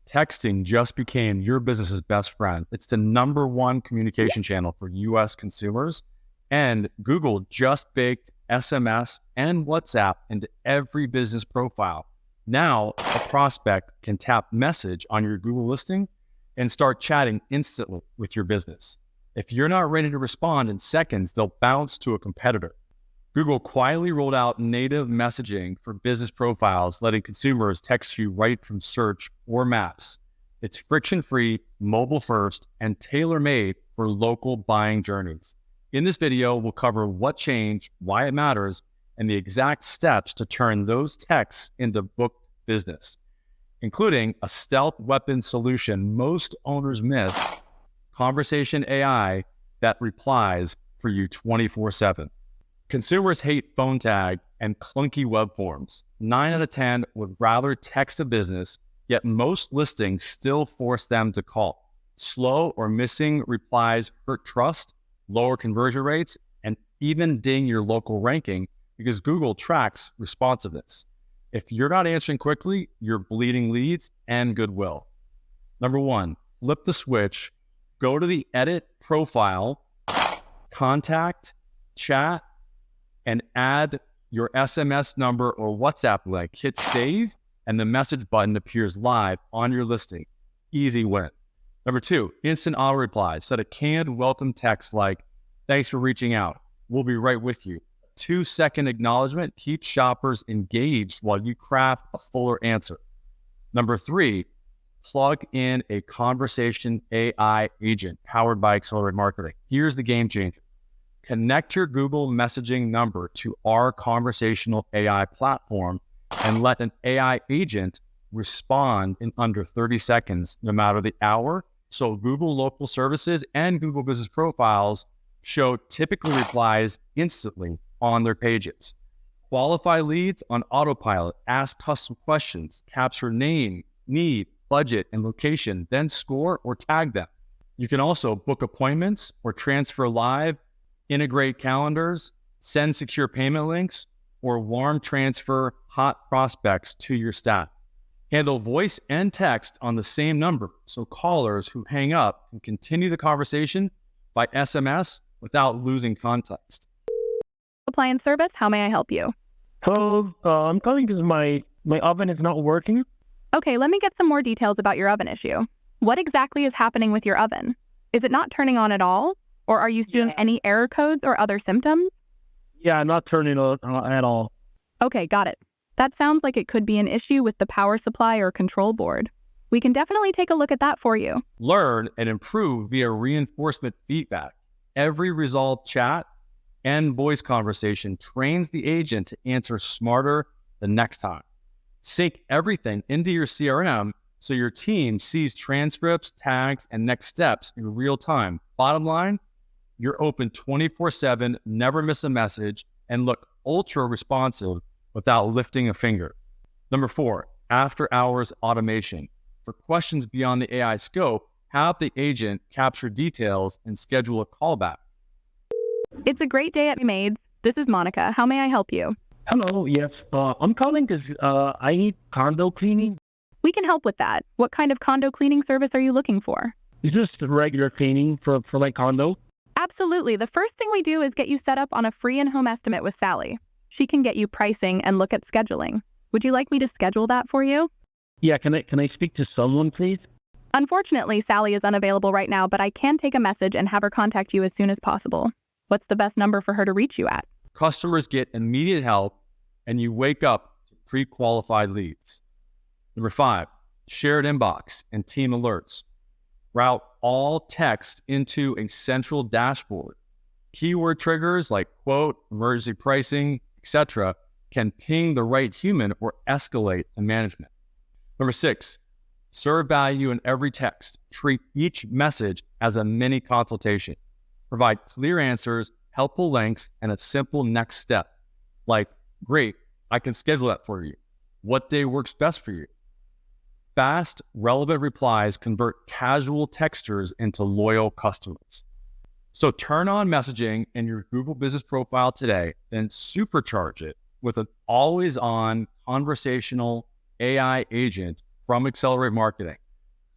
texting just became your business's best friend. It's the number one communication channel for US consumers. And Google just baked SMS and WhatsApp into every business profile. Now, a prospect can tap message on your Google listing and start chatting instantly with your business. If you're not ready to respond in seconds, they'll bounce to a competitor. Google quietly rolled out native messaging for business profiles, letting consumers text you right from search or maps. It's friction-free, mobile-first, and tailor-made for local buying journeys. In this video, we'll cover what changed, why it matters, and the exact steps to turn those texts into booked business, including a stealth weapon solution most owners miss, conversation AI that replies for you 24/7. Consumers hate phone tag and clunky web forms. 9 out of 10 would rather text a business, yet most listings still force them to call. Slow or missing replies hurt trust, lower conversion rates, and even ding your local ranking because Google tracks responsiveness. If you're not answering quickly, you're bleeding leads and goodwill. Number 1, flip the switch, go to the edit profile, contact, chat, and add your SMS number or WhatsApp link. Hit save, and the message button appears live on your listing. Easy win. Number 2, instant auto replies. Set a canned welcome text like, "Thanks for reaching out. We'll be right with you." 2-second acknowledgement keeps shoppers engaged while you craft a fuller answer. Number 3, plug in a conversation AI agent powered by Accelerate Marketing. Here's the game changer. Connect your Google messaging number to our conversational AI platform and let an AI agent respond in under 30 seconds, no matter the hour. So Google local services and Google business profiles show typical replies instantly on their pages. Qualify leads on autopilot, ask custom questions, capture name, need, budget, and location, then score or tag them. You can also book appointments or transfer live, integrate calendars, send secure payment links, or warm transfer hot prospects to your staff. Handle voice and text on the same number, so callers who hang up can continue the conversation by SMS without losing context. Appliance service, how may I help you? Hello, I'm calling because my oven is not working. Okay, let me get some more details about your oven issue. What exactly is happening with your oven? Is it not turning on at all? Or are you seeing any error codes or other symptoms? Yeah, not turning on at all. Okay, got it. That sounds like it could be an issue with the power supply or control board. We can definitely take a look at that for you. Learn and improve via reinforcement feedback. Every resolved chat and voice conversation trains the agent to answer smarter the next time. Sync everything into your CRM so your team sees transcripts, tags, and next steps in real time. Bottom line, you're open 24/7, never miss a message, and look ultra responsive without lifting a finger. Number 4, after hours automation. For questions beyond the AI scope, have the agent capture details and schedule a callback. It's a great day at Maids. This is Monica. How may I help you? Hello, yes. I'm calling because I need condo cleaning. We can help with that. What kind of condo cleaning service are you looking for? Is this regular cleaning for my condo? Absolutely. The first thing we do is get you set up on a free in-home estimate with Sally. She can get you pricing and look at scheduling. Would you like me to schedule that for you? Yeah, can I speak to someone, please? Unfortunately, Sally is unavailable right now, but I can take a message and have her contact you as soon as possible. What's the best number for her to reach you at? Customers get immediate help, and you wake up to pre-qualified leads. Number 5, shared inbox and team alerts. Route all text into a central dashboard. Keyword triggers like quote, emergency pricing, etc. can ping the right human or escalate to management. Number 6, serve value in every text. Treat each message as a mini consultation. Provide clear answers, helpful links, and a simple next step. Like, great, I can schedule that for you. What day works best for you? Fast, relevant replies convert casual texters into loyal customers. So turn on messaging in your Google Business Profile today, then supercharge it with an always-on conversational AI agent from Accelerate Marketing.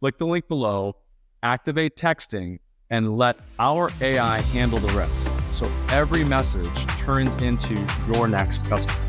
Click the link below, activate texting, and let our AI handle the rest. So every message turns into your next customer.